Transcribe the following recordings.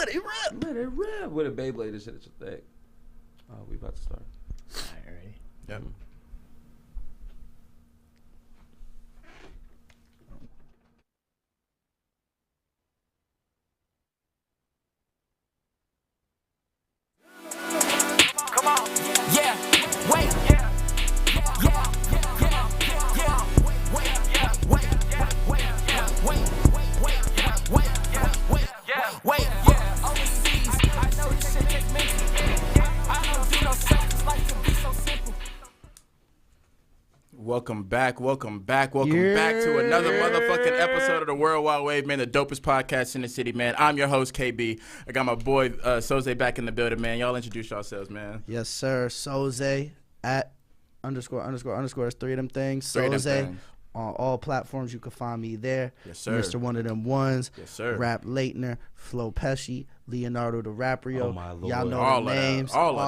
Let it rip. Let it rip. With a Beyblade and shit at your thing. Oh, we about to start. All right, ready? Yep. Come on. Yeah. Wait. Yeah. Yeah. Yeah. Yeah. Wait. Yeah. Wait. Yeah. Wait. Yeah. Wait. Wait. Yeah. Wait. Yeah. Wait. Yeah. Wait. Yeah. Overseas. I know this shit take mental. I don't do no seconds like to be so simple. Welcome back to another motherfucking episode of the World Wide Wave, man, the dopest podcast in the city, man. I'm your host, KB. I got my boy, Soze, back in the building, man. Y'all introduce yourselves, man. Yes, sir. Soze at ___. There's three of them things. Three of them Soze things. on all platforms. You can find me there. Yes, sir. Mr. One of Them Ones. Yes, sir. Rap Leitner, Flo Pesci, Leonardo the Raprio. Oh, my Lord. Y'all know All the of that. names. All of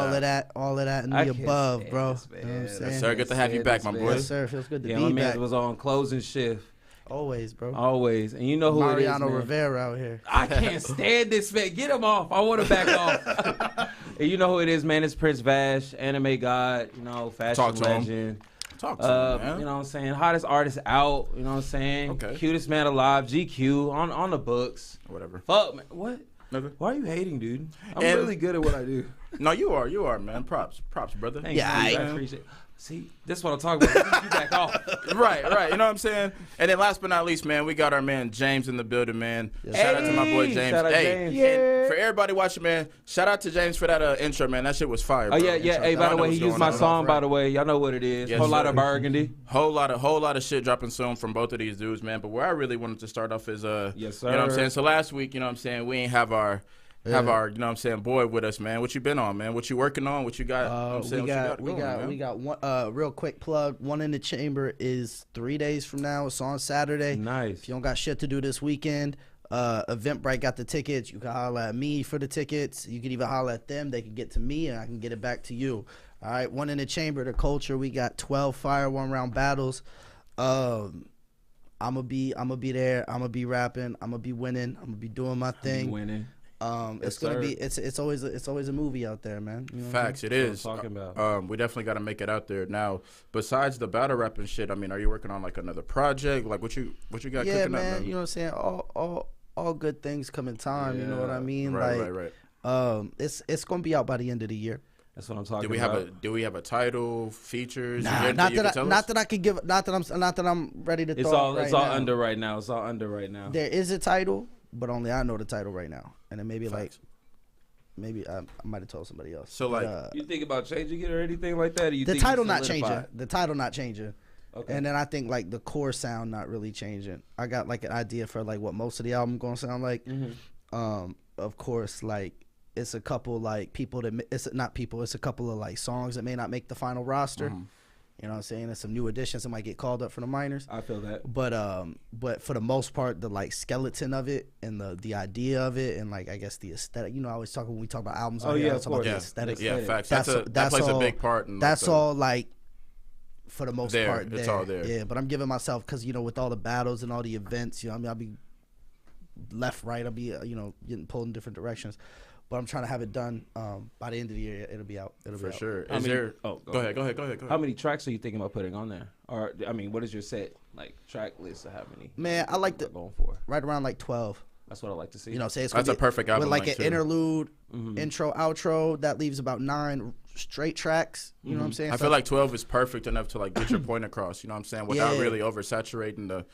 All of that, and I the can't above, stand bro. this, man. You know what I'm Yes, saying? Yes, sir. Good to have you back, my boy. Yes, sir. Feels good to Yeah, be my back. man was on closing shift. Always, bro. Always. And you know who Mariano it is, man. Rivera out here. I can't stand this man. Get him off. I want to back off. And you know who it is, man. It's Prince Vash, anime god, you know, fashion Talk to him. legend. Talk to him, man. You know what I'm saying? Hottest artist out, you know what I'm saying? Okay. Cutest man alive, GQ, on the books. Whatever. Fuck, man. What? Nothing. Why are you hating, dude? I'm And- really good at what I do. No, you are, man. Props, brother. Thanks, Yeah, dude. I man. appreciate it. See, this is what I'm talking about. You back off. Right. You know what I'm saying? And then last but not least, man, we got our man James in the building, man. Shout out to my boy Hey, James. shout out James. and for everybody watching, man, shout out to James for that intro, man. That shit was fire, Oh, bro. yeah. Hey, by the way, he used my song, by the way. Y'all know what it is. Yes, Whole lot sir. of burgundy. Whole lot of shit dropping soon from both of these dudes, man. But where I really wanted to start off is Yes, you know what sir. I'm saying? So last week, you know what I'm saying, we ain't have our you know what I'm saying, boy with us, man. What you been on, man? What you working on? What you got? You know what I'm saying? We got one real quick plug. One in the Chamber is 3 days from now. It's on Saturday. Nice. If you don't got shit to do this weekend, Eventbrite got the tickets. You can holler at me for the tickets. You can even holler at them. They can get to me and I can get it back to you. All right. One in the Chamber, the culture. We got 12 fire 1-round battles. I'ma be there. I'ma be rapping. I'ma be winning. I'ma be doing my thing. Winning. It's Yes, gonna sir. be it's always a movie out there, man. You know what I'm Facts, it is. what I'm talking about. We definitely got to make it out there. Now, besides the battle rap and shit, I mean, are you working on like another project? Like what you got saying? cooking up, man. You know what I'm saying? All good things come in time. You know what I mean? Right. It's gonna be out by the end of the year. That's what I'm talking Do about. we have a title, features? Not that I can give. Not that I'm ready to. It's throw all right it's all now. under right now. It's all under right now. There is a title, but only I know the title right now, and then maybe Facts. maybe I might have told somebody else. So, like, You think about changing it or anything like that? Or you the think title it's not solidified? changing. The title not changing. Okay. And then I think like the core sound not really changing. I got like an idea for like what most of the album gonna sound like. Of course, like it's a couple like people that it's not people. It's a couple of like songs that may not make the final roster. You know what I'm saying? There's some new additions that might get called up for the minors. I feel that. But for the most part, the like skeleton of it and the idea of it and like I guess the aesthetic. You know, I always talk when we talk about albums. Oh, I yeah, always of talk about course. the aesthetic. Yeah, facts. That's That plays all, a big part. In That's the, all like for the most There, part. it's there. all there. Yeah, but I'm giving myself because you know with all the battles and all the events, you know, I mean, I'll be left, right. I'll be getting pulled in different directions. But I'm trying to have it done by the end of the year. It'll be out. It'll for be out. sure. How Is many- there? oh, Go ahead. How many tracks are you thinking about putting on there? Or I mean, what is your set like track list of how many? Man, I like you're to going for. right around like 12. That's what I like to see. You know, say it's That's gonna a perfect album with like length, an too. interlude, intro, outro. That leaves about 9 straight tracks. You know what I'm saying? I So feel like 12 is perfect enough to like get your point across. You know what I'm saying? Without Yeah. really oversaturating the.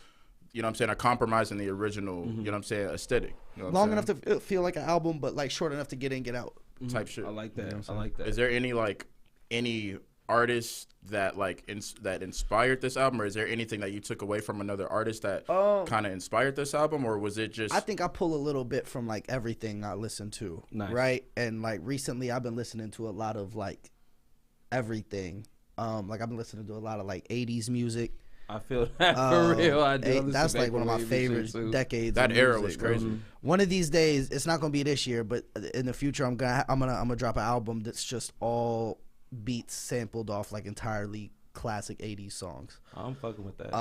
You know what I'm saying? Or compromising the original. You know what I'm saying? Aesthetic. You know what long I'm enough to feel like an album, but like short enough to get in, get out. type shit. I like that. I like that. Is there any artists that like that inspired this album, or is there anything that you took away from another artist that kind of inspired this album, or was it just? I think I pull a little bit from like everything I listen to, Nice. right? And like recently, I've been listening to a lot of like everything. Like I've been listening to a lot of like 80s music. I feel that for real. I do. That's like one of my favorite decades. That of era music, was crazy. bro. One of these days, it's not gonna be this year, but in the future, I'm gonna drop an album that's just all beats sampled off like entirely classic 80s songs. I'm fucking with that.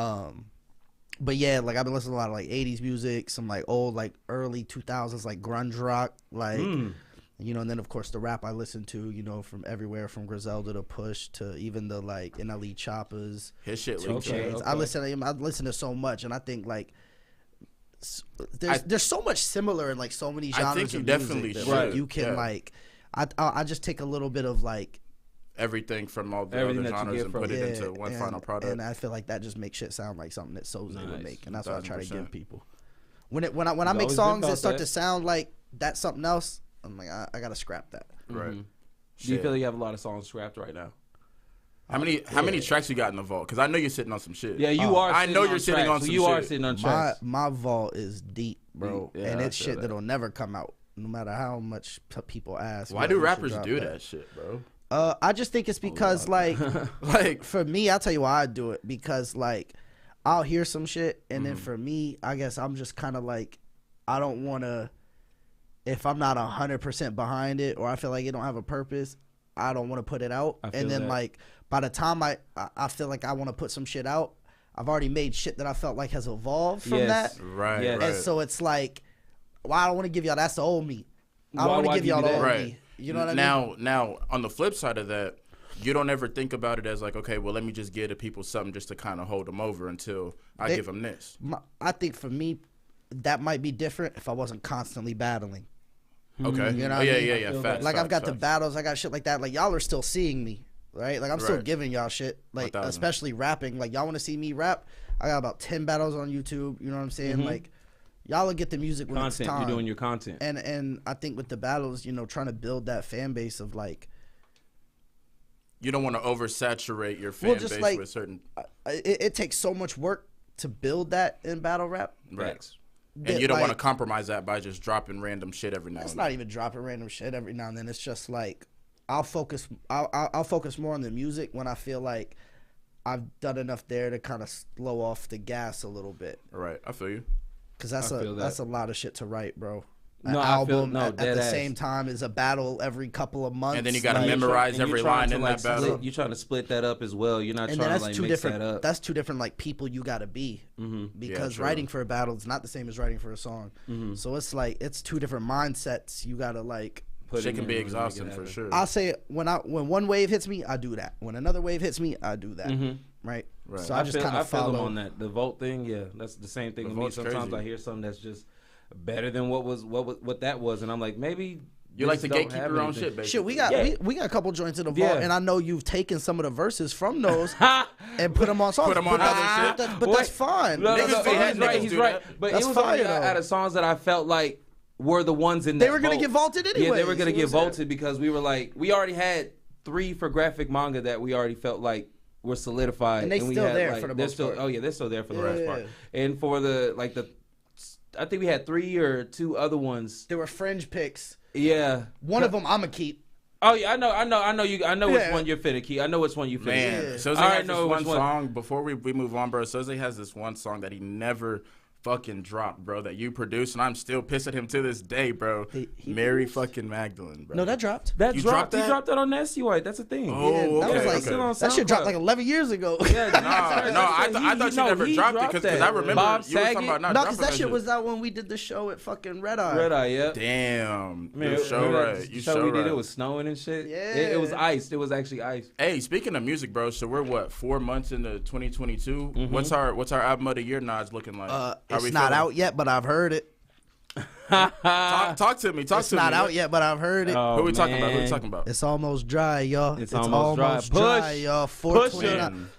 But yeah, like I've been listening to a lot of like 80s music, some like old like early 2000s like grunge rock, like you know, and then of course the rap I listen to, you know, from everywhere from Griselda to Push to even the like NLE Choppers. His shit Two leaked. Chainz. I listen to so much, and I think like there's so much similar in like so many genres. I think you of definitely music should. that, like, you can like I just take a little bit of like everything from all the Everything other that you genres get and from put it yeah, into one final product. and I feel like that just makes shit sound like something that Soze would make, and that's what I try to 1000%. give people. When I make always been songs that about start that. to sound like that's something else, I'm like I gotta scrap that. Right. Do you feel like you have a lot of songs scrapped right now? How many tracks you got in the vault? Because I know you're sitting on some shit. Yeah, you are. I know you're sitting tracks, on so some you shit. are sitting on tracks. My vault is deep, bro, Yeah, and I it's feel shit that. that'll never come out, no matter how much people ask. Why like, do you should rappers drop do that shit, bro? I just think it's because like Like, for me, I'll tell you why I do it, because like I'll hear some shit, and then for me, I guess I'm just kind of like I don't want to, if I'm not 100% behind it or I feel like it don't have a purpose, I don't want to put it out. I feel And then that. like by the time I feel like I want to put some shit out, I've already made shit that I felt like has evolved from Yes. that. right, Yes. right. And so it's like, well, I don't want to give y'all that's the old me. I don't want to why give y'all the that? old Right. me. You know what I mean? Now, on the flip side of that, you don't ever think about it as like, okay, well, let me just give the people something just to kind of hold them over until I give them this. I think for me, that might be different if I wasn't constantly battling. Okay. You know Oh, what I mean? yeah. Facts, Like I've facts, got the facts. battles, I got shit like that. Like y'all are still seeing me, right? Like I'm still Right. giving y'all shit. Like 1000. especially rapping. Like y'all want to see me rap? I got about 10 battles on YouTube. You know what I'm saying? Like y'all will get the music when it's Content. time. You're doing your content. And I think with the battles, you know, trying to build that fan base of like, You don't want to oversaturate your fan just base like- with certain. it takes so much work to build that in battle rap. Right. Facts. And that, you don't want to like, compromise that by just dropping random shit every now It's and not then. even dropping random shit every now and then. It's just like I'll focus more on the music when I feel like I've done enough there to kind of slow off the gas a little bit, Right. I feel you. because that's I feel that. that's a lot of shit to write, bro. An No, I feel- album no, at dead the ass. same time is a battle every couple of months, And then you gotta like, memorize And you're every trying line to, in like, that battle. You're trying to split that up as well. You're not and trying then to that's like two mix different. that up. That's two different like people you gotta be, because true. writing for a battle is not the same as writing for a song. So it's like it's two different mindsets. You gotta like. Put Shit it can in be and make it exhausting for happen. sure. I'll say when one wave hits me, I do that. When another wave hits me, I do that. Right. Right. So I just kind I of feel them follow. on that. The vote thing, yeah, that's the same thing The with me. vote's Sometimes crazy. I hear something that's just better than what that was, and I'm like, maybe You this like to don't gatekeep have your own anything. shit, basically. Shit, we got Yeah. we got a couple joints in the vault, Yeah. and I know you've taken some of the verses from those and put them on songs. Put 'em on but other that's, shit. But that's fine. No, Niggas be he's niggas right. He's do right. that. But That's it was fire, only though. out of songs that I felt like were the ones in They that were gonna vote. get vaulted Yeah, they anyways. were gonna You get know what I'm saying? vaulted because we were like, we already had 3 for graphic manga that we already felt like were solidified, And they we still had, there like, for the they're most still, part. Oh yeah, they're still there for the Yeah. most part. And for I think we had 3 or 2 other ones. There were fringe picks. Yeah. One of them I'ma keep. Oh yeah, I know you. I know which Yeah. one you're finna keep. I know which one you finna Man, keep. Yeah. Soze I already has this know one which one. song. Before we move on, bro, Soze has this one song that he never fucking dropped, bro, that you produced, and I'm still pissed at him to this day, bro. He Mary fucking Magdalene, bro. No, that dropped. That You dropped. dropped He that? dropped that on Nasty White. That's a thing. Oh, Yeah, that was okay, like okay. that shit dropped like SoundCloud. 11 years ago. Yeah, No, I thought you never dropped it because I remember Bob you were talking Saget. about not No, dropping because that shit was out when we did the show at fucking Red Eye. Red Eye. Yeah. Damn, Man, you show remember right. that You show show we did. right. It was snowing and shit. Yeah. It was iced. It was actually iced. Hey, speaking of music, bro, so we're what 4 months into 2022. What's our album of the year nods looking like? How It's we not feeling? out yet, but I've heard it. Talk to me. Talk It's to me. not out yet, but I've heard it. Oh, Who we talking about? Who we man. talking about? It's almost dry, y'all. It's almost dry. Push. y'all. Push 429.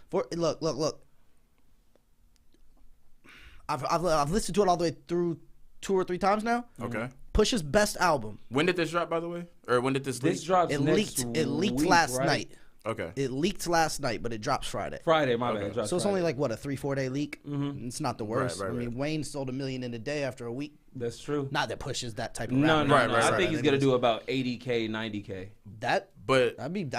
Look. I've listened to it all the way through 2 or 3 times now. Okay. Push's best album. When did this drop, by the way? Or when did this leak? This drops It next leaked. It leaked week, last right? night. Okay. It leaked last night, but it drops Friday. Friday, my Okay. bad. It drops So it's Friday. only like what, a 3-4 day leak. It's not the worst. Right, I mean, Wayne sold 1 million in a day after a week. That's true. Not that Push is that type of No, rapper. no, Right, no. right, I right. think he's gonna do about 80K, 90K. That'd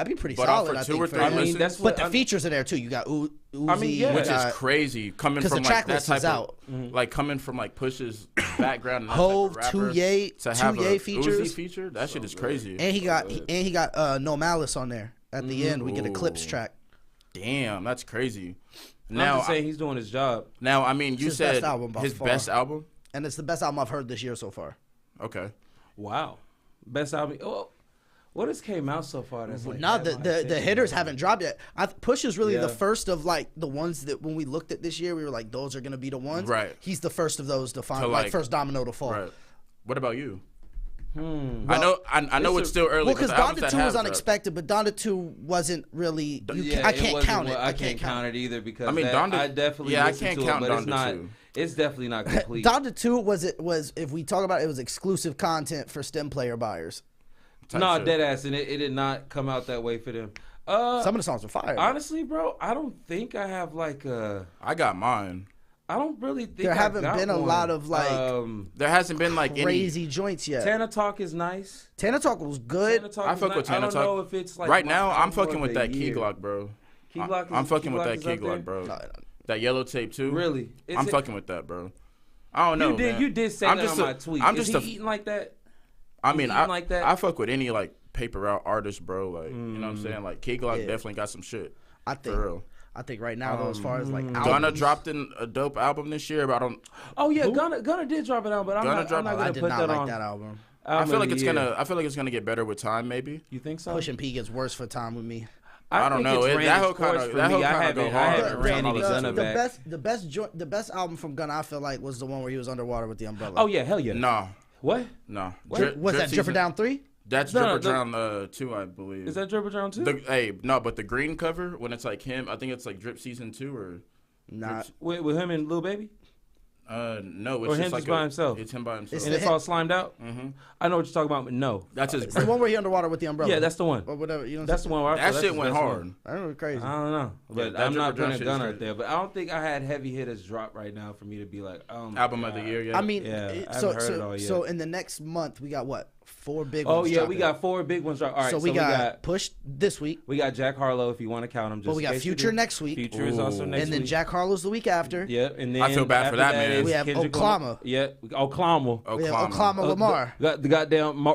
be pretty But solid. off I for 2 think or for 3 him. I mean, that's what But the features are there too. You got Uzi. yeah. which you got is crazy coming 'cause from the like track that list type is of out. like coming from like Push's background and that Hove, type of rapper, 2Ye to have a features. Uzi feature. That shit is crazy. And he got No Malice on there at the end. We get a Clips track. Damn, that's crazy. I'm just saying he's doing his job. Now, I mean, you his said best album by his far. best album. And it's the best album I've heard this year so far. Okay. Wow, best album. Oh, what has came out so far? That's like No, the hitters haven't dropped yet. Push is really Yeah. the first of like the ones that when we looked at this year, we were like, those are gonna be the ones. Right. He's the first of those to find, like first domino to fall. Right. What about you? Well, I know it's still early. Well, because but the albums Donda that 2 have was dropped- unexpected, but Donda 2 wasn't really. Yeah, I can't count it. I can't count it either because I mean, Donda. I definitely I listened can't to count it, but Donda it's not. 2. It's definitely not complete. Donda 2 was if we talk about it, it was exclusive content for STEM player buyers. No, shit. dead ass, and it did not come out that way for them. Some of the songs were fire. Honestly, bro, I don't think I have like a. I got mine. I don't really think There I haven't got been a one. lot of like There hasn't been like crazy joints yet. Tana Talk is nice. Tana Talk was good. Tana Talk I is fuck nice. with Tana I Talk. don't know if it's like right my now. I'm album fucking of with the that Key year. Glock, bro. Key Glock I'm fucking with Glock that is Key up there? Glock, bro. No, That Yellow Tape too. Really? Is I'm it- fucking with that, bro. I don't know. Man. You did say I'm that just on a- my tweet. I'm Is just he a- eating like that? I mean, eating like that? I fuck with any like paper route artist, bro. Like, you know what I'm saying? Like, Key Glock Yeah. definitely got some shit. I think. For real. I think right now, though, as far as like Gunna albums, dropped in a dope album this year, but I don't. Oh yeah, Gunna did drop it out, but I'm Gunna not dropped- gonna I did put not that like on. that album. I feel like of it's the year. gonna. I feel like it's gonna get better with time, maybe. You think so? Push and P gets worse for time with me. I don't think know. it's That ran whole its course kinda- for that me. whole I kinda go haven't hard. ran any Gunna back. The best album from Gunna I feel like was the one where he was underwater with the umbrella. Oh yeah, hell yeah. Nah, What? nah. Was that Dripper Season- Down 3? That's No, Dripper the- Drown 2, I believe. Is that Dripper Drown too? No, but the green cover when it's like him, I think it's like Drip Season 2 or. Nah. with him and Lil Baby? No, it's Or him just like just by himself? It's him by himself. And it's all slimed out? Mm-hmm. I know what you're talking about, but no. That's his. It's the one where he underwater with the umbrella. Yeah, that's the one. Or whatever. You know what That's the one where I That feel that's shit his went best hard. one. I don't know, crazy. I don't know. But that I'm not Dripper Drown putting a shit gun is right good. there. But I don't think I had heavy hitters drop right now for me to be like, Album of the year, yeah. I mean, Yeah, I so haven't heard it all yet. so in the next month we got what? 4 big Oh ones. yeah, we dropping. got 4 big ones drop. All right, So we got Push this week, we got Jack Harlow if you want to count him. Just but we in got case you Future do. next week, Future is also next and then week. Jack Harlow's the week after. Yep, and then I feel bad for after that, man. is We have Kendrick Oklahoma. Lamar. Yeah, Oklahoma. We have Oklahoma Lamar, Got the goddamn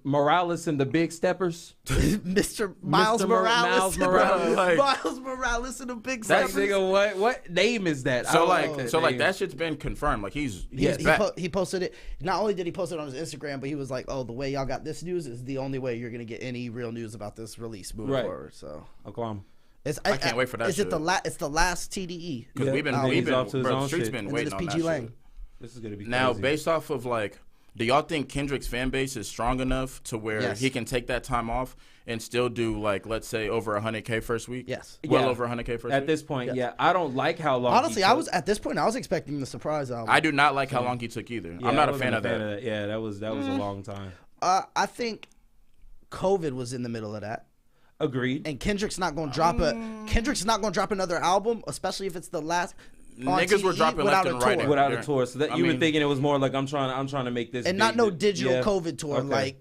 Morales and the Big Steppers. Mr. Miles Mr. Morales, Miles Morales. Like- Miles Morales and the Big That Steppers. nigga, what name is that? I So don't like, know so like name. that shit's been confirmed. Like he's He posted it. Not only did he post it on his Instagram, but he was like, "Oh, the way y'all got this news is the only way you're gonna get any real news about this release moving Right. forward." So Oklahoma. I can't wait for that Is it shit. It's the last TDE? because Yeah. we've been And then he's off to his bro, own Street's shit. been And then waiting it's on PG that Lang. shit. This is gonna be Now, crazy. based off of like, do y'all think Kendrick's fan base is strong enough to where Yes. he can take that time off and still do like, let's say, over 100K first week? Yes. Well Yeah. over 100K first At week. this point, Yes. yeah, I don't like how long. Honestly, he I took. was at this point. I was expecting the surprise album. I do not like how long he took either. Yeah, I'm not I a fan wasn't of that. Yeah, that was a long time. I think COVID was in the middle of that, Agreed. and Kendrick's not going to drop Kendrick's not going to drop another album, especially if it's the last. on Niggas were TDE dropping without left a and right. tour. Without Yeah. a tour, so that I you were mean- thinking it was more like I'm trying to make this and big, not no digital yeah. COVID tour. Okay. Like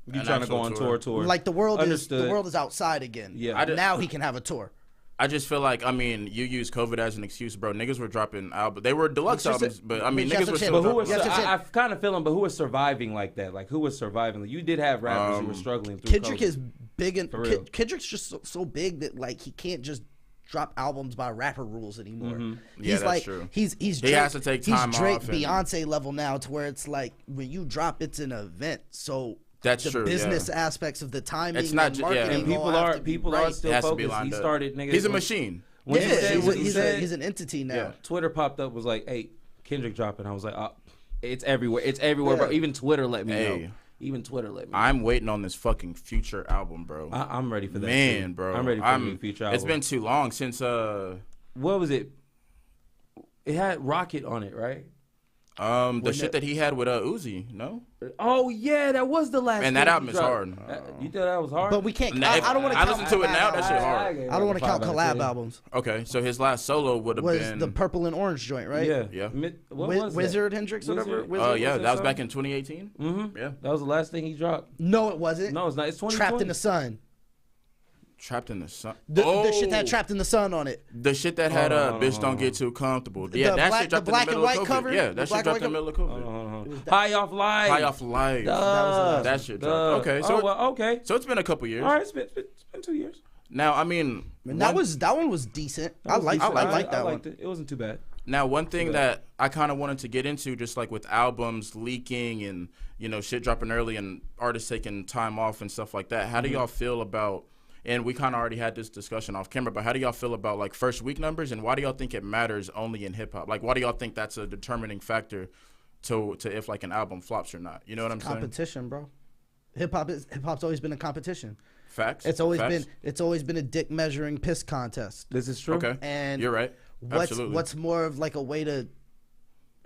You An trying to go actual on tour. like the world Understood. is outside again. Yeah. I did- Now he can have a tour. I just feel like, I mean, you use COVID as an excuse, bro. Niggas were dropping albums. They were deluxe Which is albums, but I mean, which is niggas a were chip. still But who was? Yeah, dropping. that's it. I kind of feel him. But who was surviving like that? Like who was surviving? Like, you did have rappers who were struggling through Kendrick COVID. is big and For real. Kendrick's just so big that like he can't just drop albums by rapper rules anymore. Mm-hmm. Yeah, He's that's like true. he's He Drake, has to take time he's Drake off and- Beyonce level now to where it's like when you drop it's an event. So That's the true, business yeah. aspects of the timing It's not and ju- yeah. marketing and people all have are to be people right. are It still has to be focused. lined He up. started niggas. He's a when- machine. When Yeah, he said what he said, he's an entity now. Yeah. Twitter popped up was like, "Hey, Kendrick dropping." I was like, "Oh, it's everywhere. It's everywhere, bro." Yeah. Even Twitter let me Hey. know. Even Twitter let me know. I'm waiting on this fucking Future album, bro. I'm ready for that. Man, too. bro. I'm ready for a new Future album. It's been too long since What was it? It had Rocket on it, right? the shit that he had with Uzi, no? Oh yeah, that was the last. Man, that thing album he is dropped. hard. You thought that was hard? But we can't. Nah, I don't want to I count. listen to it now, that shit hard. I don't want to count collab albums. Okay, so his last solo would have Was been the purple and orange joint, right? Yeah, Yeah. What was that? Wizard Hendrix, whatever. Wizard? Wizard, yeah, was that was that back song? in 2018. Mm-hmm. Yeah. That was the last thing he dropped. No, it wasn't. No, it's not. It's 2020. Trapped in the Sun. Trapped in the Sun. The shit that had Trapped in the Sun on it. The shit that had Hold on, bitch hold don't on. get too comfortable. Yeah, The that black- shit dropped the black in and the middle white of COVID. cover? Yeah, The that black shit dropped and in the white middle of COVID. High off life. High off life. That was the last That one. shit dropped. Okay, so well, okay. so it's been a couple years. All right, it's been 2 years. Now, I mean, that one was decent. I liked that I liked one. it. It wasn't too bad. Now, one thing that I kind of wanted to get into, just like with albums leaking and, you know, shit dropping early and artists taking time off and stuff like that, how do y'all feel about, and we kind of already had this discussion off camera, but how do y'all feel about, like, first week numbers, and why do y'all think it matters only in hip-hop? Like, why do y'all think that's a determining factor to if, like, an album flops or not? You know what I'm saying? Competition, bro. Hip-hop's always been a competition. Facts. It's always been a dick measuring piss contest. This is true. Okay. And you're right. Absolutely. What's more of like a way to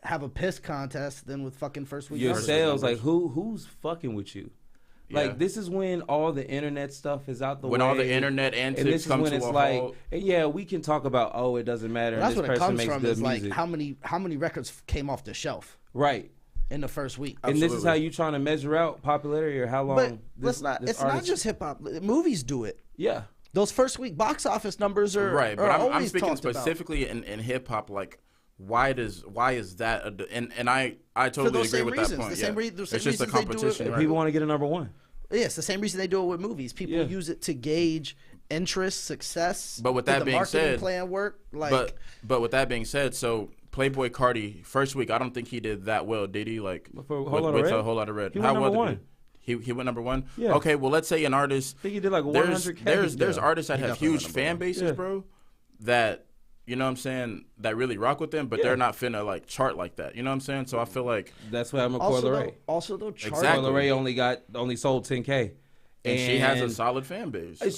have a piss contest than with fucking first week? Your sales, like who's fucking with you? Like this is when all the internet stuff is out the way. When all the internet antics come to a halt. Yeah, we can talk about it doesn't matter. That's this what it person comes makes from. good Is like music. how many records came off the shelf Right. in the first week. And this is how you trying to measure out popularity or how long. But it's not just hip hop. Movies do it. Yeah. Those first week box office numbers are right. But I'm speaking talked specifically in hip hop. Like, why is that? And I totally agree with that point. It's just a competition. Right? People want to get a number one. Yeah, it's the same reason they do it with movies. People use it to gauge interest, success. But with that being said, plan work. Like, but with that being said, so Playboi Carti first week, I don't think he did that well, did he? Like with a whole lot of red. He went number one. He went number one. Yeah. Okay, well let's say an artist. I think he did like 100K. There's artists that have huge fan bases, bro. That you know what I'm saying, that really rock with them, but they're not finna like chart like that. You know what I'm saying? So I feel like that's why I'm a Coi Leray. Also though, chart. Exactly. Coi Leray only sold 10K, and she has a solid fan base. I mean,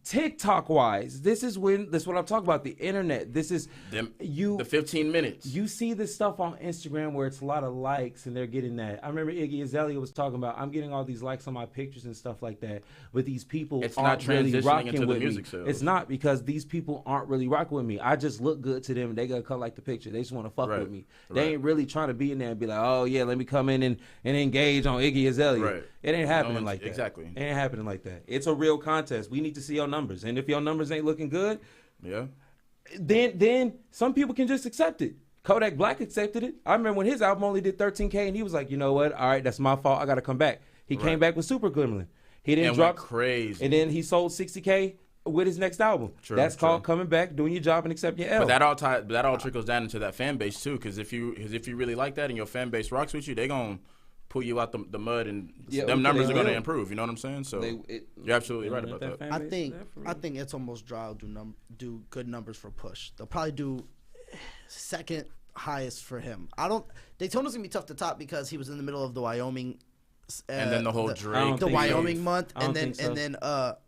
TikTok wise, this is what I'm talking about. The internet. This is the 15 minutes. You see this stuff on Instagram where it's a lot of likes and they're getting that. I remember Iggy Azalea was talking about, I'm getting all these likes on my pictures and stuff like that. But these people aren't really rocking with me. It's not, because these people aren't really rocking with me. I just look good to them. They gonna come like the picture. They just want to fuck with me. They ain't really trying to be in there and be like, oh yeah, let me come in and engage on Iggy Azalea. Right. It ain't happening like that. Exactly. It ain't happening like that. It's a real contest. We need to see your numbers. And if your numbers ain't looking good, then some people can just accept it. Kodak Black accepted it. I remember when his album only did 13K and he was like, you know what? All right, that's my fault. I got to come back. He came back with Super Gremlin. He didn't drop crazy. And then he sold 60K with his next album. That's called coming back, doing your job, and accepting your L. But that all trickles down into that fan base too, because if you really like that and your fan base rocks with you, they gonna pull you out the mud, and them numbers are going to improve. You know what I'm saying? So you're absolutely right about that. I think It's Almost Dry will do good numbers for Push. They'll probably do second highest for him. Daytona's gonna be tough to top because he was in the middle of the Wyoming. And then the whole Drake, the Wyoming month, and then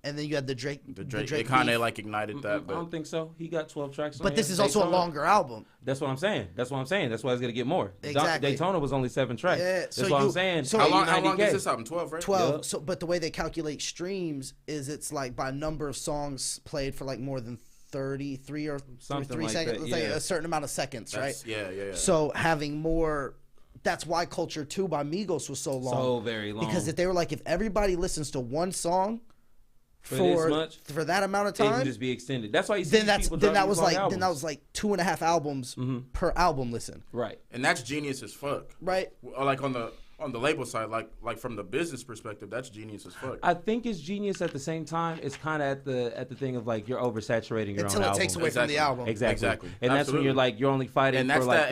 you had the Drake. It kind of like ignited that. But I don't think so. He got 12 tracks. But this is also a longer album. That's what I'm saying. That's why he's gonna get more. Exactly. Daytona was only 7 tracks. Yeah, that's what I'm saying. So how long is this album? 12, right? 12. Yeah. So, but the way they calculate streams is it's like by number of songs played for like more than 33 or something 3 like seconds. that, It's like a certain amount of seconds, right? Yeah. So having more. That's why Culture 2 by Migos was so long. So very long. Because if they were like, if everybody listens to one song for that amount of time, it can just be extended. That's why you see then that was like 2.5 albums per album listen. Right. And that's genius as fuck. Right. Like on the label side, like from the business perspective, that's genius as fuck. I think it's genius at the same time. It's kind of at the thing of like you're oversaturating your until own it takes away from the album. Exactly. And that's when you're only fighting and that's for like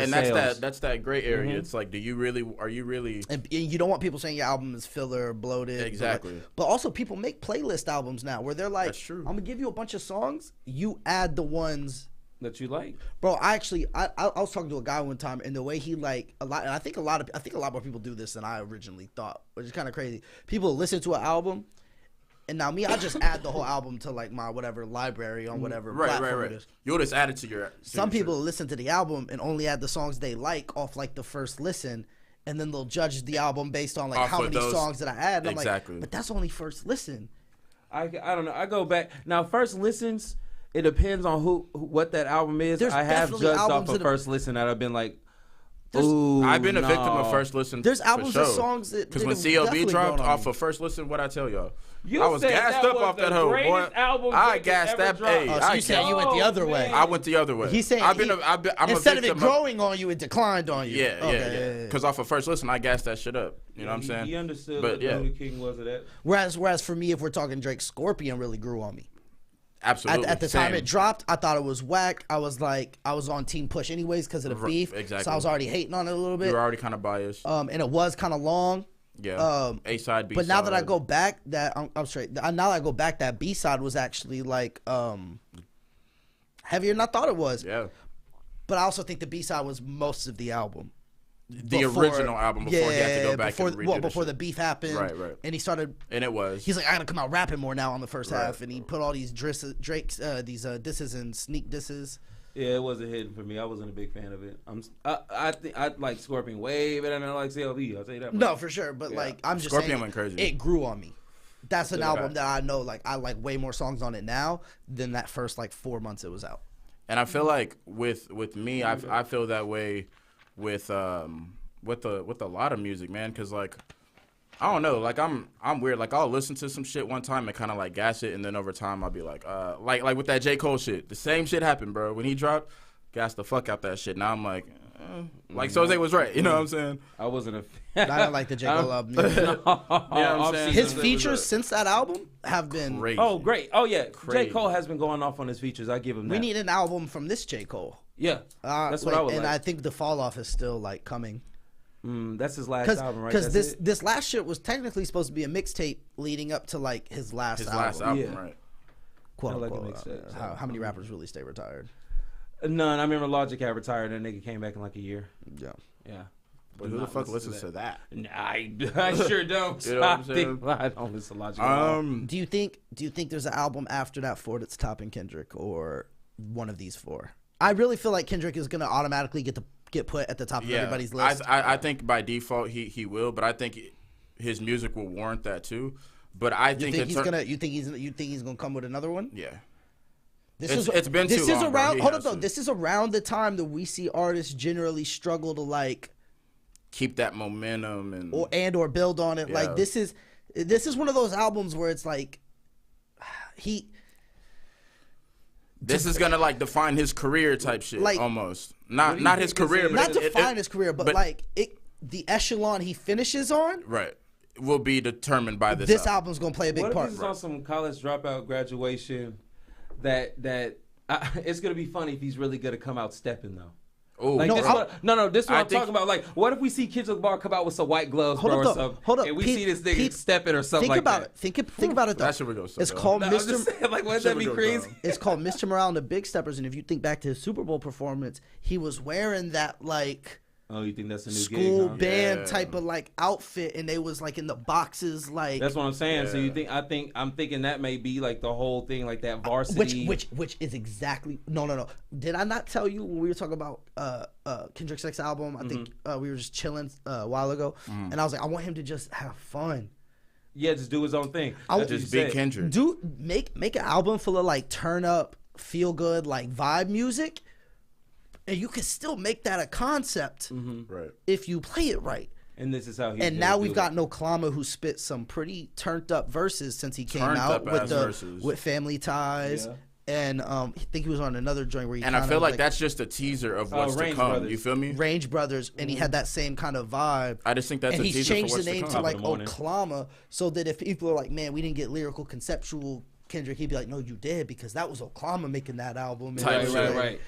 that's that gray area. It's like, are you really? And you don't want people saying your album is filler or bloated. Exactly. But also people make playlist albums now where they're like, that's true. I'm gonna give you a bunch of songs. You add the ones that you like. Bro, I was talking to a guy one time, and the way he like a lot, and I think a lot more people do this than I originally thought, which is kind of crazy. People listen to an album, and now me, I just add the whole album to like my whatever library on whatever platform it is. You'll just add it to your. Some people listen to the album and only add the songs they like off like the first listen, and then they'll judge the album based on like how many songs that I add. And exactly. I'm like, but that's only first listen. I don't know. I go back now. First listens. It depends on what that album is. I have judged off of first listen that I've been like, I've been a victim of first listen. There's albums of songs that because when CLB dropped off of first listen, what I tell y'all, You I was gassed up off that hoe, boy. I gassed that. So you saying you went the other way? I went the other way. He's saying I'm instead of it growing on you, it declined on you. Yeah. Because off of first listen, I gassed that shit up. You know what I'm saying? He understood what the King was of that. Whereas for me, if we're talking Drake, Scorpion really grew on me. Absolutely. At the time it dropped, I thought it was whack. I was on Team Push anyways because of the beef. Exactly. So I was already hating on it a little bit. You were already kind of biased. And it was kind of long. Yeah. A side, B side. But now that I go back, I'm straight. Now that I go back, that B side was actually like heavier than I thought it was. Yeah. But I also think the B side was most of the album. The original album before he had to go back and redo before the beef happened. Right. And he started. And it was. He's like, I gotta come out rapping more now on the first half, and he put all these Drake's these disses and sneak disses. Yeah, it wasn't hidden for me. I wasn't a big fan of it. I think I like Scorpion way better than I like CLB. I'll tell you that much. No, for sure. But like, I'm just Scorpion saying, went crazy. It grew on me. That's an album that I know. Like, I like way more songs on it now than that first like 4 months it was out. And I feel like with me, I feel that way with a lot of music, man. Cause like, I don't know, like I'm weird. Like I'll listen to some shit one time and kind of like gas it, and then over time I'll be like with that J. Cole shit. The same shit happened, bro. When he dropped, gas the fuck out that shit. Now I'm like, like Soze was right. You know what I'm saying? I wasn't a fan. I don't like the J. Cole album. You know what I'm saying? His features since that album have been crazy. Oh, great. Oh yeah, crazy. J. Cole has been going off on his features. I give him that. We need an album from this J. Cole. Yeah, that's what I would like. And I think the fall off is still like coming. That's his last album, right? Because this last shit was technically supposed to be a mixtape leading up to like his last album, right? Quote unquote. How many rappers really stay retired? None. I remember Logic had retired and that nigga came back in like a year. Yeah. But who the fuck listens to that? Nah, I sure don't. You know what I'm saying? I don't listen to Logic. Do you think there's an album after that 4 that's topping Kendrick or one of these 4? I really feel like Kendrick is gonna automatically get put at the top of everybody's list. I think by default he will, but I think his music will warrant that too. But I think he's gonna. You think he's gonna come with another one? Yeah. It's been too long. Hold up though. This is around the time that we see artists generally struggle to like keep that momentum or build on it. Yeah. Like this is one of those albums where it's like This is gonna like define his career type shit, like, almost. Not his career, but not define his career, but like the echelon he finishes on, right, will be determined by this. This album's gonna play a big part. What if this is on some college dropout graduation? That it's gonna be funny if he's really gonna come out stepping though. Oh like, this is what I'm talking about. Like, what if we see Kendrick Lamar come out with some white gloves, bro, or something, and we see this nigga stepping or something like that? Think about it though. That shit would go so it's called Mr. I'm just saying, like, wouldn't that be crazy? It's called Mr. Morale and the Big Steppers, and if you think back to his Super Bowl performance, he was wearing that like. Oh, you think that's a new school gig, band type of like outfit, and they was like in the boxes, like. That's what I'm saying. Yeah. So you think I'm thinking that may be like the whole thing, like that varsity. Which is exactly no. Did I not tell you when we were talking about Kendrick's next album? I think we were just chilling a while ago, and I was like, I want him to just have fun. Yeah, just do his own thing. Just be Kendrick. Make an album full of like turn up, feel good, like vibe music. And you can still make that a concept right if you play it right. And this is how he. And now we've got Oklahoma who spit some pretty turned up verses since he came out with Family Ties. Yeah. And I think he was on another joint where he. And I feel like that's just a teaser of what's to come. Brothers. You feel me? Range Brothers, and he had that same kind of vibe. I just think that's a teaser for what's to come. And he's changed the name to like Oklahoma, so that if people are like, "Man, we didn't get lyrical, conceptual Kendrick," he'd be like, "No, you did, because that was Oklahoma making that album." Right.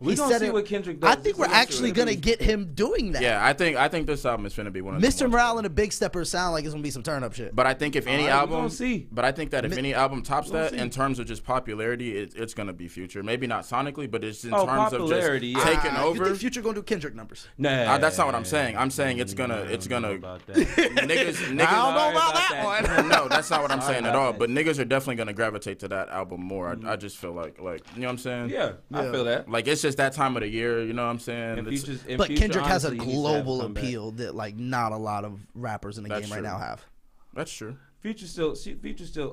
We gonna see what Kendrick does. I think we're actually gonna get him doing that. Yeah, I think this album is gonna be one of Mr. Morale and the Big Steppers sound like it's gonna be some turn up shit. But I think if any album, but I think that if any album tops that in terms of just popularity, it's gonna be Future. Maybe not sonically, but it's in terms of just taking over. You think Future gonna do Kendrick numbers? Nah, that's not what I'm saying. I'm saying it's gonna niggas. I don't know about that one. No, that's not what I'm saying at all. But niggas are definitely gonna gravitate to that album more. I just feel like you know what I'm saying? Yeah, I feel that. Like it's just that time of the year, you know what I'm saying? But Kendrick has a global appeal that like not a lot of rappers in the game right now have. That's true. Future still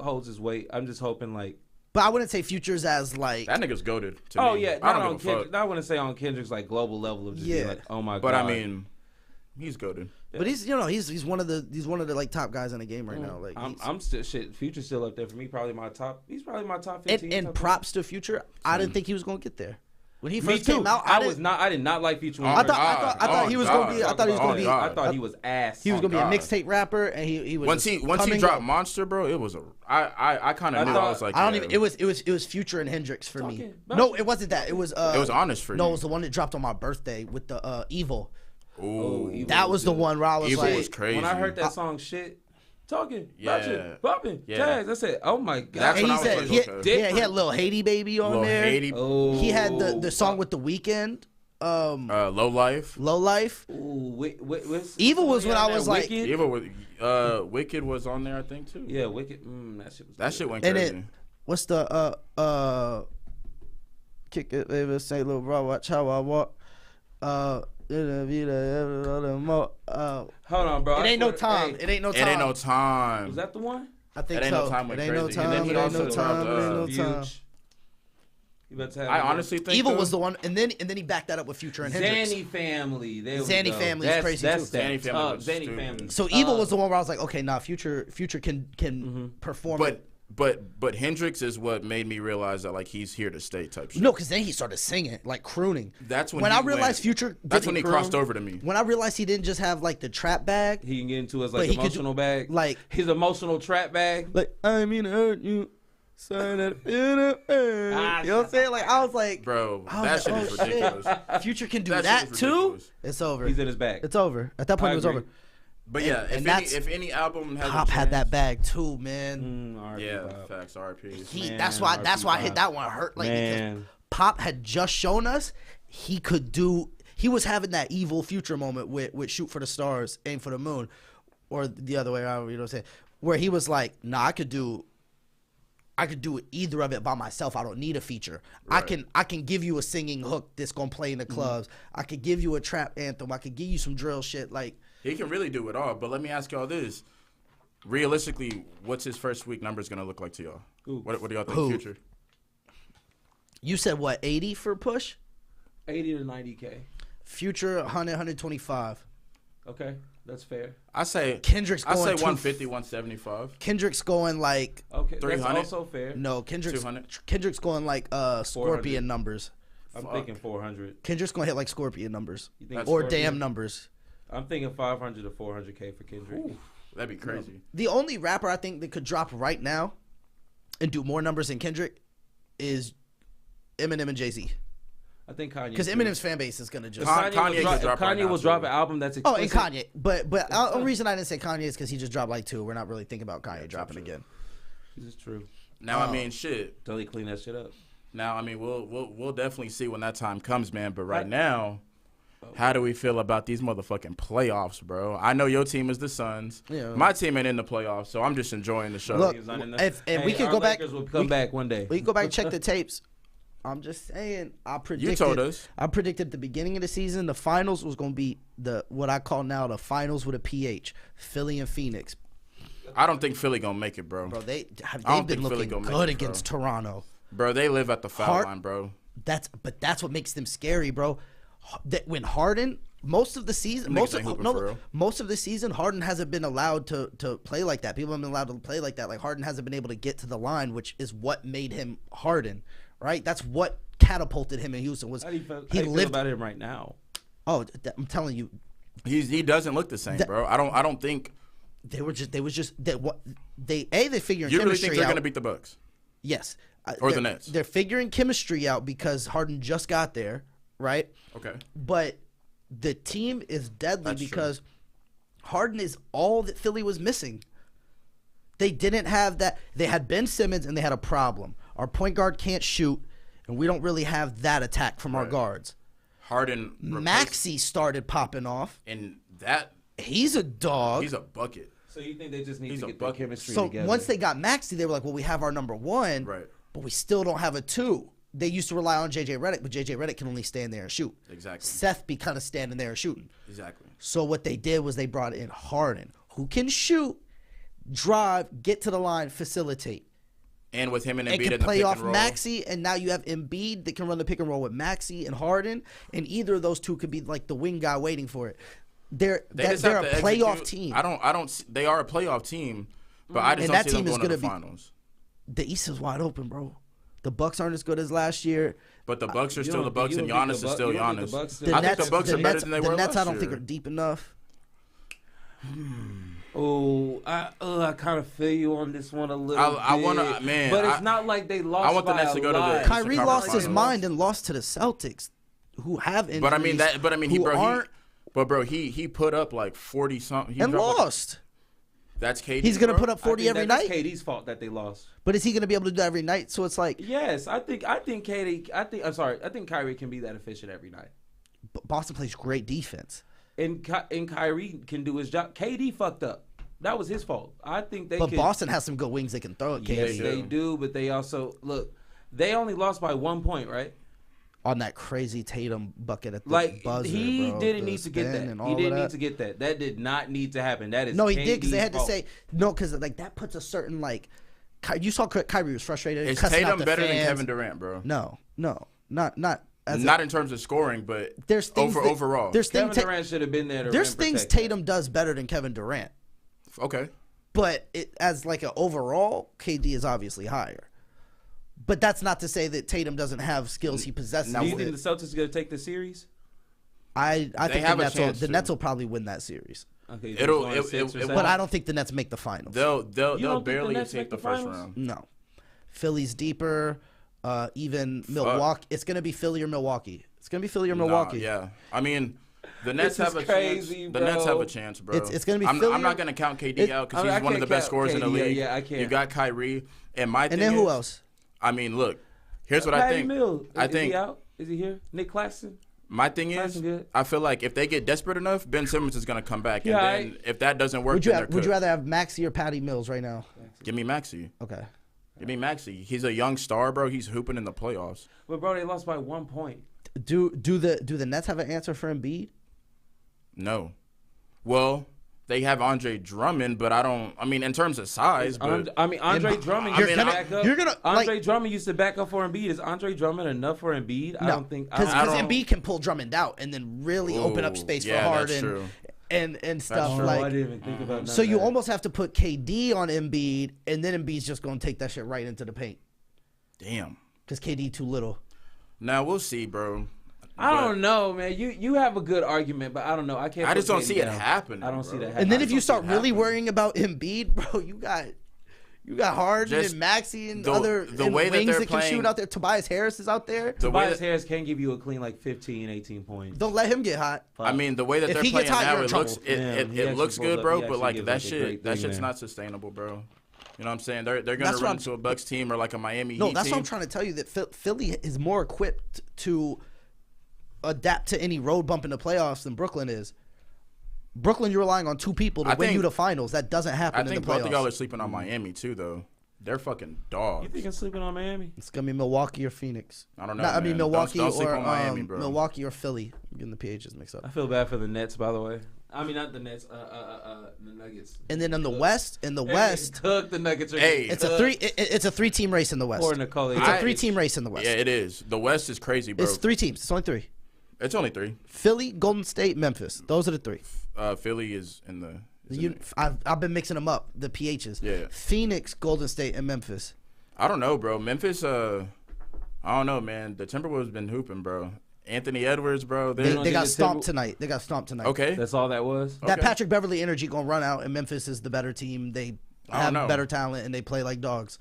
holds his weight. I'm just hoping like But I wouldn't say Future's as like that nigga's goated to Oh me. yeah, I not don't on give a fuck. Kendrick. I wouldn't say on Kendrick's like global level of just being like, oh my god. But I mean, he's goated. But he's one of the like top guys in the game right now. Like I'm still Future's still up there for me. Probably my top. He's probably my top 15. And props to Future. I didn't think he was gonna get there. When he first came out, I did not like Future. I thought he was gonna be. I thought he was ass. He was gonna be a mixtape rapper, and he was. Once he dropped Monster, bro, it was I kind of knew. I was like, I don't even. It was Future and Hendrix for me. No, it wasn't that. It was Honest for you. No, it was the one that dropped on my birthday with the Evil. Ooh, that was the one where I was Evil like, was crazy. When I heard that song, shit. Talking, popping, yeah. Tags. I said, "Oh my god!" That's when I was like, he had Lil Haiti Baby on there. He had the song with The Weeknd. Low Life. Ooh, Evil was when I was like, Evil was Wicked was on there, I think too. Yeah, Wicked. That shit went crazy. And what's the kick it, baby, say little bro, watch how I walk. Hold on, bro. It ain't no time. It ain't no time. Was that the one? I think so. No time. It ain't no time. It ain't no time. I honestly think Evil was the one, and then he backed that up with Future and Hendrix. Zanny Family. Zanny Family is crazy too. Zanny Family. So Evil was the one where I was like, okay, nah, Future can perform. But Hendrix is what made me realize that like he's here to stay type shit. No, because then he started singing, like crooning. That's when I realized Future. That's when he crossed over to me. When I realized he didn't just have like the trap bag. He can get into his like emotional bag, like his emotional trap bag. Like I mean, hurt you. You know what I'm saying? Like I was like, bro, that shit is ridiculous. Future can do that too. It's over. He's in his bag. It's over. At that point, it was over. But yeah, if any album has Pop had that bag too, man. Facts, RP. That's why I hit that one hurt. Like because Pop had just shown us he could do. He was having that evil Future moment with Shoot for the Stars, Aim for the Moon, or the other way around. You know what I'm saying? Where he was like, nah, I could do either of it by myself. I don't need a feature. Right. I can give you a singing hook that's gonna play in the clubs. I could give you a trap anthem. I could give you some drill shit. Like he can really do it all. But let me ask y'all this: realistically, what's his first week numbers gonna look like to y'all? What do y'all think? Future? You said what? 80 for Push? 80 to 90K. Future 100, 125. Okay. That's fair. I say Kendrick's going 150, 175. Kendrick's going like 300. That's also fair. No, Kendrick's going like Scorpion numbers. I'm thinking 400. Kendrick's going to hit like Scorpion numbers or Scorpion? Damn numbers. I'm thinking 500 to 400K for Kendrick. Ooh, that'd be crazy. No. The only rapper I think that could drop right now and do more numbers than Kendrick is Eminem and Jay-Z. I think Kanye. Because Eminem's fan base is gonna just Kanye will drop an album that's explicit. And Kanye, but the only reason I didn't say Kanye is because he just dropped like 2. We're not really thinking about Kanye dropping again. This is true. Now I mean, shit. Till he clean that shit up. Now I mean, we'll definitely see when that time comes, man. But right now, how do we feel about these motherfucking playoffs, bro? I know your team is the Suns. Yeah. My team ain't in the playoffs, so I'm just enjoying the show. Look, if we could go back, will come back one day. We can go back and check the tapes. I'm just saying. You told us. I predicted at the beginning of the season the finals was going to be what I call now the finals with a PH. Philly and Phoenix. I don't think Philly gonna make it, bro. Bro, they've been looking good against Toronto. Bro, they live at the foul line, bro. That's what makes them scary, bro. That when Harden most of the season, Harden hasn't been allowed to play like that. People haven't been allowed to play like that. Like Harden hasn't been able to get to the line, which is what made him Harden. Right, that's what catapulted him in Houston. How do you feel about him right now? Oh, I'm telling you, he doesn't look the same, bro. I don't think they figuring you chemistry really think they're out. Gonna beat the Bucks? Yes, or the Nets. They're figuring chemistry out because Harden just got there, right? Okay, but the team is deadly because Harden is all that Philly was missing. They didn't have that. They had Ben Simmons and they had a problem. Our point guard can't shoot, and we don't really have that attack from our guards. Maxey started popping off. And that... He's a dog. He's a bucket. So you think they just need to get the chemistry together? So once they got Maxey, they were like, well, we have our number 1, but we still don't have a 2. They used to rely on J.J. Redick, but J.J. Redick can only stand there and shoot. Exactly. Seth be kind of standing there and shooting. Exactly. So what they did was they brought in Harden, who can shoot, drive, get to the line, facilitate. And with him and Embiid and can in the play pick off and roll. Maxey, and now you have Embiid that can run the pick and roll with Maxey and Harden, and either of those two could be like the wing guy waiting for it. They're a playoff team. I don't. They are a playoff team, but I just don't see them going to the finals. The East is wide open, bro. The Bucks aren't as good as last year. But the Bucks are still the Bucks, and Giannis is still Giannis. I think the Bucks are better than they were last year. The Nets, I don't think, are deep enough. Oh, I kind of feel you on this one a little bit. I want to, man. But it's not like they lost. I want the Nets to go to the Kyrie lost his mind and lost to the Celtics, who have injuries. He put up like 40 something and lost. That's KD. He's gonna put up 40 every night. It's KD's fault that they lost. But is he gonna be able to do that every night? So it's like, yes, I think KD. I think Kyrie can be that efficient every night. Boston plays great defense. And Kyrie can do his job. KD fucked up. That was his fault. I think they. But Boston has some good wings they can throw at KD. Yes, they do. But they also they only lost by 1 point, right? On that crazy Tatum bucket at the buzzer, he bro. didn't need to get that. He didn't need to get that. That did not need to happen. That is he did because they had fault. to say no because that puts a certain you saw Kyrie was frustrated. Is Tatum better than Kevin Durant, bro? No, not in terms of scoring, but there's things overall. Kevin Durant should have been there. There's things Tatum does better than Kevin Durant. Okay, but as like an overall, KD is obviously higher. But that's not to say that Tatum doesn't have skills he possesses. Do you think the Celtics are going to take the series? I think the Nets will probably win that series. Okay, but I don't think the Nets make the finals. They'll barely take the first round. No, Philly's deeper. Even Milwaukee. It's going to be Philly or Milwaukee. It's going to be Philly or Milwaukee. Yeah, I mean. The Nets have a chance. The Nets have a chance, bro. It's going to be Philly. I'm not going to count KD out because he's one of the best scorers in the league. Yeah, I can't. You got Kyrie, and then who else? I mean, look. Here's what I think. Is he out? Is he here? Nick Claxton. My thing is, I feel like if they get desperate enough, Ben Simmons is going to come back, and then if that doesn't work, would you rather have Maxey or Patty Mills right now? Give me Maxey. Okay. Give me Maxey. He's a young star, bro. He's hooping in the playoffs. But bro, they lost by 1 point. Do the Nets have an answer for Embiid? No. Well, they have Andre Drummond, but I mean, in terms of size, but Andre Drummond used to back up. Andre Drummond used to back up for Embiid. Is Andre Drummond enough for Embiid? No, I don't think because Embiid can pull Drummond out and then really open up space for Harden and stuff like. I didn't even think about that. So you almost have to put KD on Embiid, and then Embiid's just going to take that shit right into the paint. Damn. Because KD too little. Now we'll see, bro. I don't know, man. You have a good argument, but I don't know. I just don't see it happening. I don't see that happening. And then if you start really worrying about Embiid, bro, you got Harden and Maxey and other wings that can shoot out there. Tobias Harris is out there. Tobias Harris can give you a clean 15, 18 points. Don't let him get hot. I mean, the way that they're playing now, it looks good, bro. But like that shit's not sustainable, bro. You know what I'm saying? They're gonna run into a Bucks team or like a Miami Heat team. No, that's what I'm trying to tell you. That Philly is more equipped to adapt to any road bump in the playoffs than Brooklyn is. Brooklyn, you're relying on two people to win you the finals. That doesn't happen in the playoffs. I think both of y'all are sleeping on Miami too, though. They're fucking dogs. You think I'm sleeping on Miami? It's gonna be Milwaukee or Phoenix. I don't know. I mean Milwaukee don't sleep on Miami, bro. Milwaukee or Philly. I'm getting the PHs mixed up. I feel bad for the Nets, by the way. I mean, not the Nets. The Nuggets. And then in the West, took the Nuggets. It's a 3-team race in the West. Poor Nicole. It's a 3-team race in the West. Yeah, it is. The West is crazy, bro. It's 3 teams. It's only 3. It's only 3. Philly, Golden State, Memphis. Those are the 3. Philly is in the. I've been mixing them up. The PHs. Yeah. Phoenix, Golden State, and Memphis. I don't know, bro. Memphis. I don't know, man. The Timberwolves been hooping, bro. Anthony Edwards, bro. They got stomped tonight. Okay. That's all that was? That Patrick Beverly energy going to run out, and Memphis is the better team. They have better talent, and they play like dogs.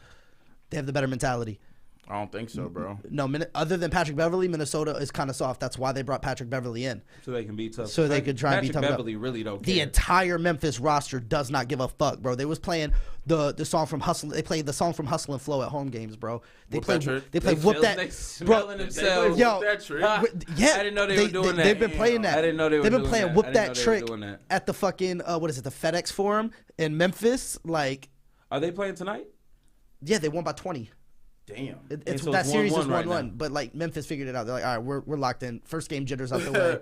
They have the better mentality. I don't think so, bro. No, other than Patrick Beverly, Minnesota is kind of soft. That's why they brought Patrick Beverly in. So they can be tough. So they could try and be tough. Patrick Beverly really don't care. The entire Memphis roster does not give a fuck, bro. They was playing the song from Hustle. They played the song from Hustle and Flow at home games, bro. They played Whoop That. They smelling themselves. Yo, I didn't know they were doing that. They've been playing that. I didn't know they were doing that. They've been playing Whoop That trick at the fucking the FedEx Forum in Memphis. Like, are they playing tonight? Yeah, they won by 20. Damn. That series is 1-1, but like Memphis figured it out. They're like, all right, we're locked in. First game jitters out the way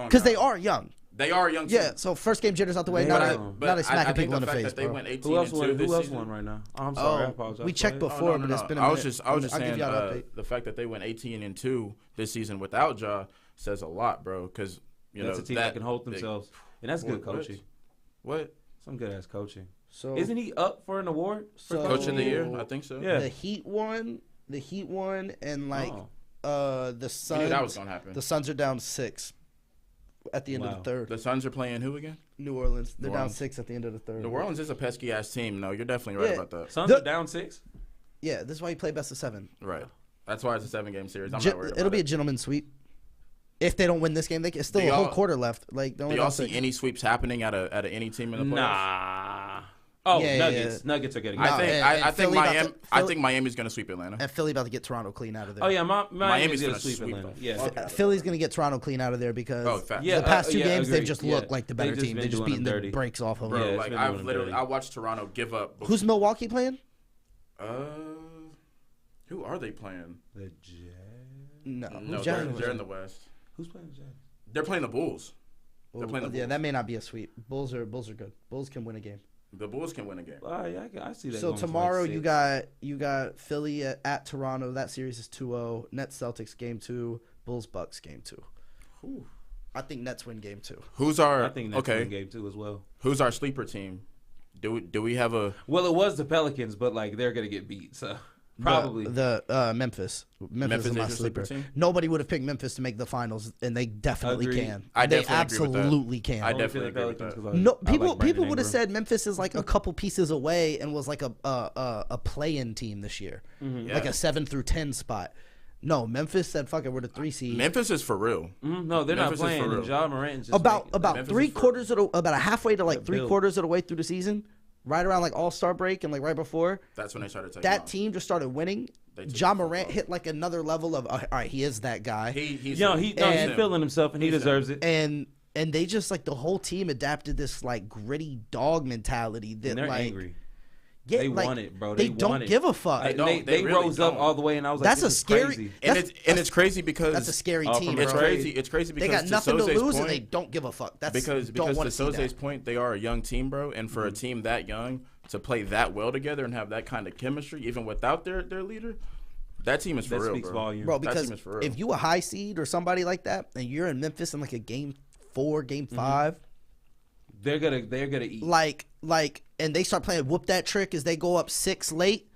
because they are young. They are a young team. Yeah, so first game jitters out the way. Not a smacking people in the face, bro. Who else won right now? Oh, I'm sorry. I apologize. We checked before, but it's been a minute. I was just saying the fact that they went 18-2 this season without Ja says a lot, bro. Because that's a team that can hold themselves, and that's good coaching. What? Some good ass coaching. So isn't he up for an award? For Coach of the Year? I think so. Yeah. The Heat won, and the Suns. I knew that was gonna happen. The Suns are down 6 at the end of the third. The Suns are playing who again? New Orleans. They're down 6 at the end of the third. New Orleans is a pesky ass team. No, you're definitely right about that. Suns are down 6. Yeah, this is why you play best of 7. Right. That's why it's a 7-game series. I'm not worried about It'll be a gentleman's sweep. If they don't win this game, it's still a whole quarter left. Like, do y'all see any sweeps happening at any team in the playoffs? Nah. Oh, yeah, Nuggets. Yeah. Nuggets are getting. I think Miami's gonna sweep Atlanta. And Philly about to get Toronto clean out of there. Oh yeah, Miami's gonna sweep Atlanta. Yeah, Philly's gonna get Toronto clean out of there because the past 2 games they've just looked like the better team. They've just beaten the brakes off of them. Bro, I watched Toronto give up. Who's Milwaukee playing? Who are they playing? The Jazz. No, they're in the West. Who's playing the Jazz? They're playing the Bulls. They're playing the Bulls. Yeah, that may not be a sweep. Bulls are good. Bulls can win a game. The Bulls can win a game. Yeah, I see that. So tomorrow you got Philly at Toronto. That series is 2-0. Nets Celtics game 2. Bulls Bucks game 2. Ooh. I think Nets win game 2. I think Nets win game 2 as well. Who's our sleeper team? Do we have a? Well, it was the Pelicans, but they're gonna get beat. So probably the Memphis. Memphis is my sleeper. Nobody would have picked Memphis to make the finals, and they definitely can. They absolutely can. I definitely agree with that. No, people would have said Memphis is like a couple pieces away and was like a play-in team this year, like a 7 through 10 spot. No, Memphis said, "Fuck it, we're the 3 seed." Memphis is for real. No, they're not playing. Ja Morant just about about halfway to like 3/4 of the way through the season. Right around like All-Star break and like right before. That's when they started taking that team just started winning. Ja Morant hit like another level of all right, he is that guy. He's feeling himself and he deserves it. And they just like the whole team adapted this like gritty dog mentality that and they're like angry. Yeah, they want it, bro. They don't give a fuck. They really rose up all the way, and I was like, "That's a scary." Crazy. It's crazy because that's a scary team. It's crazy. It's crazy because they got nothing to lose and they don't give a fuck. That's because to Soze's point, they are a young team, bro. And for a team that young to play that well together and have that kind of chemistry, even without their leader, that team is for real, speaks bro. Volume. Bro, because if you a high seed or somebody like that, and you're in Memphis in like a game 4, game 5. They're gonna eat. Like, and they start playing whoop that trick as they go up 6 late.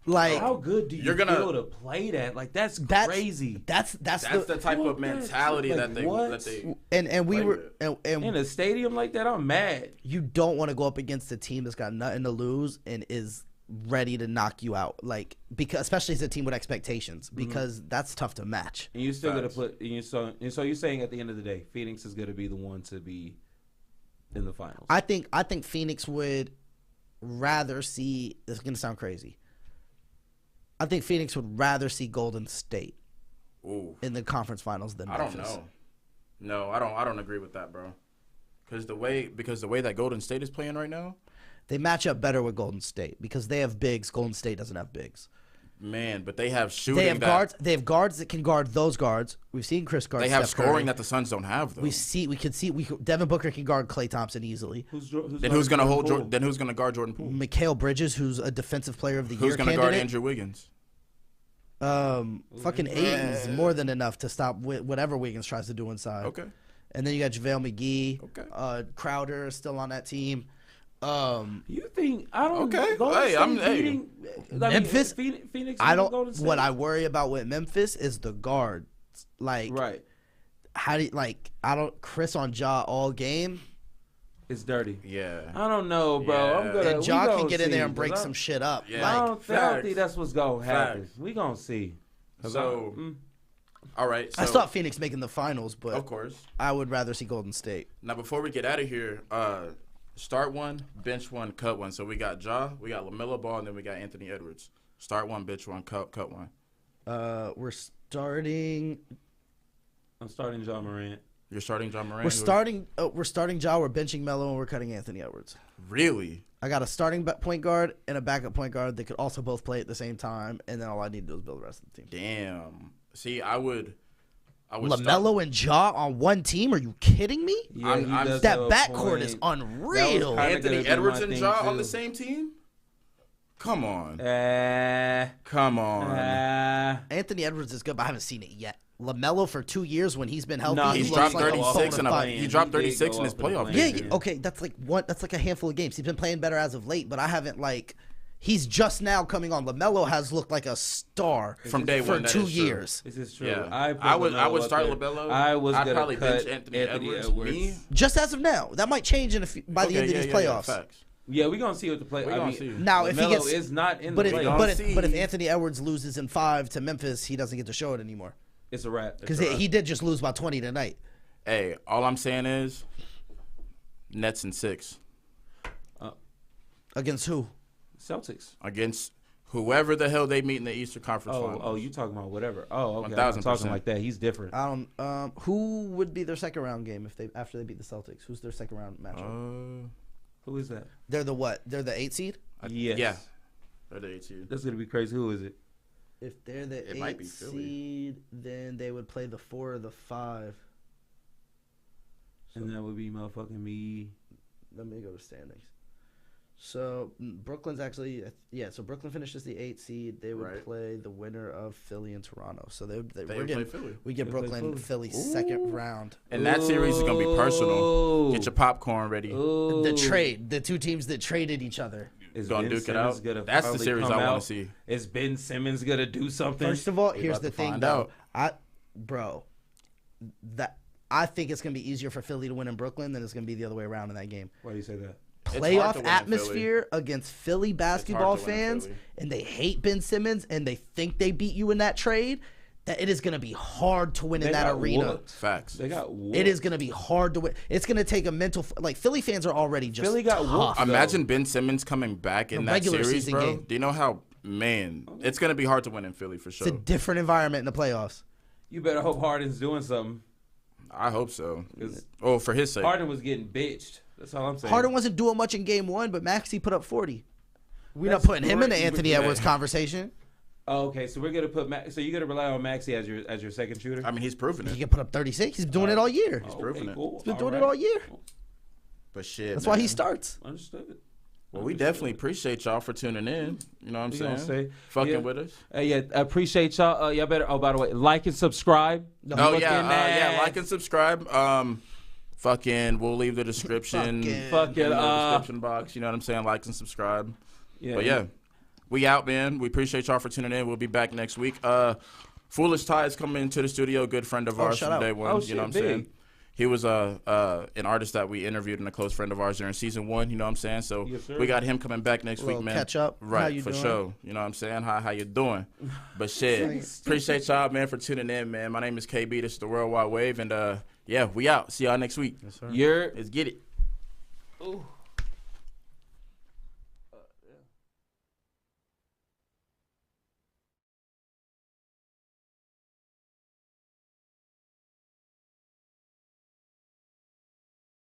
Like, how good do you feel to play that? Like, that's crazy. That's the type of mentality that they and we were in a stadium like that. I'm mad. You don't want to go up against a team that's got nothing to lose and is ready to knock you out. Like, because especially as a team with expectations, because that's tough to match. And you still got to put. And so you're saying at the end of the day, Phoenix is going to be the one to be in the finals. I think Phoenix would rather see. This is gonna sound crazy. I think Phoenix would rather see Golden State in the conference finals than Memphis. I don't know. No, I don't agree with that, bro. Because the way that Golden State is playing right now, they match up better with Golden State because they have bigs. Golden State doesn't have bigs. Man, but they have shooting. Guards. They have guards that can guard those guards. We've seen Chris guard. They have Steph scoring Curry. that the Suns don't have, though. Devin Booker can guard Klay Thompson easily. Who's going to hold? Then who's going to guard Jordan Poole? Mikal Bridges, who's a defensive player of the year. Who's going to guard Andrew Wiggins? Fucking Aiton's more than enough to stop whatever Wiggins tries to do inside. Okay. And then you got JaVale McGee. Okay. Crowder is still on that team. You think I don't? Okay. Memphis. Phoenix. I don't. What I worry about with Memphis is the guards. Like, right. How do you, like? I don't. Chris on Ja all game. It's dirty. Yeah. I don't know, bro. Yeah. And Ja can get in there and break some shit up. Yeah. I don't think that's what's gonna happen. We gonna see. So. All right. So, I saw Phoenix making the finals, but of course, I would rather see Golden State. Now, before we get out of here, start one, bench one, cut one. So we got Ja, we got LaMelo Ball, and then we got Anthony Edwards. Start one, bench one, cut one. We're starting. I'm starting Ja Morant. You're starting Ja Morant. We're starting Ja. We're benching Melo, and we're cutting Anthony Edwards. Really? I got a starting point guard and a backup point guard that could also both play at the same time, and then all I need to do is build the rest of the team. Damn. See, I would LaMelo and Ja on one team? Are you kidding me? Yeah, that backcourt is unreal. Anthony Edwards and Ja on the same team? Come on. Come on. Anthony Edwards is good, but I haven't seen it yet. LaMelo for 2 years when he's been healthy. No, he's dropped 36 he dropped 36 in his playoff game. Yeah, okay, that's like a handful of games. He's been playing better as of late, but I haven't he's just now coming on. LaMelo has looked like a star from day one for 2 years. This is true. Yeah. I would start LaMelo. I'd probably bench Anthony Edwards. Me? Just as of now. That might change by the end of these playoffs. Facts. Yeah, we're going to see what the play. Now, if he gets is not in the playoffs. But if Anthony Edwards loses in 5 to Memphis, he doesn't get to show it anymore. It's a wrap. Because he did just lose by 20 tonight. Hey, all I'm saying is Nets in 6. Against who? Celtics. Against whoever the hell they meet in the Eastern Conference Finals. Oh, you talking about whatever. Oh, okay. 1,000%. I'm talking like that. He's different. Who would be their second round game after they beat the Celtics? Who's their second round matchup? Who is that? They're the what? They're the 8 seed? Yes. Yeah. They're the 8 seed. That's going to be crazy. Who is it? If they're the 8 seed, then they would play the 4 or the 5. And that would be motherfucking me. Let me go to standings. So Brooklyn's actually, so Brooklyn finishes the 8 seed. They would play the winner of Philly and Toronto. So we get Brooklyn, Philly second round. And that series is gonna be personal. Get your popcorn ready. The trade, the 2 teams that traded each other. Is gonna duke it out. That's the series I want to see. Is Ben Simmons gonna do something? First of all, here's the thing, though. I think it's gonna be easier for Philly to win in Brooklyn than it's gonna be the other way around in that game. Why do you say that? Playoff atmosphere against Philly basketball fans, and they hate Ben Simmons, and they think they beat you in that trade. That it is going to be hard to win in that arena. Whooped. Facts. They got whooped. It is going to be hard to win. It's going to take a mental. Philly fans are already just. Philly got tough. whooped. Imagine Ben Simmons coming back in that series, bro. Game. Do you know how it's going to be hard to win in Philly for sure. It's a different environment in the playoffs. You better hope Harden's doing something. I hope so. For his sake. Harden was getting bitched. That's all I'm saying. Harden wasn't doing much in game 1, but Maxey put up 40. We're not putting him in the Anthony Edwards conversation. Oh, okay, so we're gonna put so you're gonna rely on Maxey as your second shooter. I mean, he's proven it. He can put up 36. He's doing it all year. He's proven it. He's been doing it all year. But shit, that's why he starts. Understood. Well, we definitely appreciate y'all for tuning in. You know what I'm saying? Fucking with us. Yeah, appreciate y'all. Y'all better. Oh, by the way, like and subscribe. Like and subscribe. We'll leave the description. Description box. You know what I'm saying? Like and subscribe. Yeah. But yeah, we out, man. We appreciate y'all for tuning in. We'll be back next week. Foolish Ty is coming into the studio. Good friend of ours from day one. You know what I'm saying? He was an artist that we interviewed and a close friend of ours during season 1. You know what I'm saying? So we got him coming back next week, man. Catch up. Right, for sure. You know what I'm saying? How you doing? But shit, appreciate y'all, man, for tuning in, man. My name is KB. This is the Worldwide Wave, and we out. See y'all next week. Yes, sir. Let's get it. Ooh.